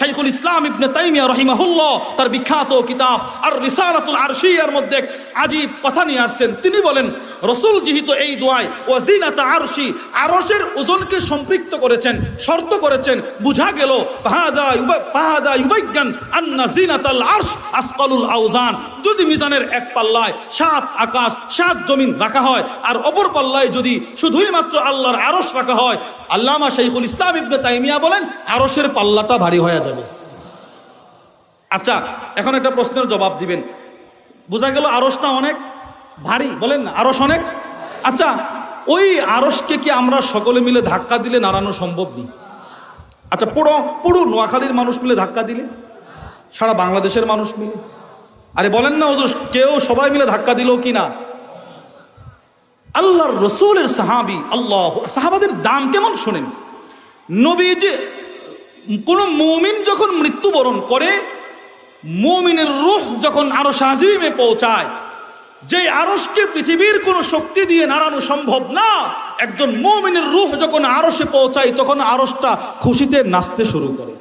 শাইখুল ইসলাম ইবনে তাইমিয়া রাহিমাহুল্লাহ তার বিখ্যাত কিতাব আর রিসালাতুল আরশিয়ার মধ্যে আজীব কথা নিয়ে আসছেন। তিনি বলেন, রাসূল যেহেতু এই দোয়ায় ওয়াজিনাতা আরশি, আরশের ওজনকে সম্পৃক্ত করেছেন, শর্ত করেছেন, বুঝা গেল ফাহাদা ইউবাইয়ান আন্না জিনাতাল আরশ আসকালুল আওজান। যদি মিজানের এক পাল্লায় 7 আকাশ 7 জমিন রাখা হয় আর অপর পাল্লায় যদি শুধুই মাত্র আল্লাহর আরশ রাখা হয়, আল্লামা শাইখুল ইসলাম ইবনে তাইমিয়া বলেন আরশের পাল্লাটা ভারী হয়ে যাবে। আচ্ছা, এখন একটা প্রশ্নের জবাব দিবেন। বোঝা গেল আরশটা অনেক ভারী, বলেন না আরশ অনেক। আচ্ছা, ওই আরশকে কি আমরা সকলে মিলে ধাক্কা দিলে নাড়ানো সম্ভব নেই? আচ্ছা, পুরো নোয়াখালীর মানুষ মিলে ধাক্কা দিলে, সারা বাংলাদেশের মানুষ মিলে, আরে বলেন না হুজুর, কেউ সবাই মিলে ধাক্কা দিল কি না? আল্লাহর রসুলের সাহাবী, সাহাবাদের দাম কেমন শোনেন। নবীজি, কোন মুমিন যখন মৃত্যুবরণ করে, মুমিনের রূহ যখন আরশ আজিমে পৌঁছায়, যে আরশকে পৃথিবীর কোনো শক্তি দিয়ে নাড়ানো সম্ভব না, একজন মুমিনের রূহ যখন আরশে পৌঁছায় তখন আরশটা খুশিতে নাচতে শুরু করে।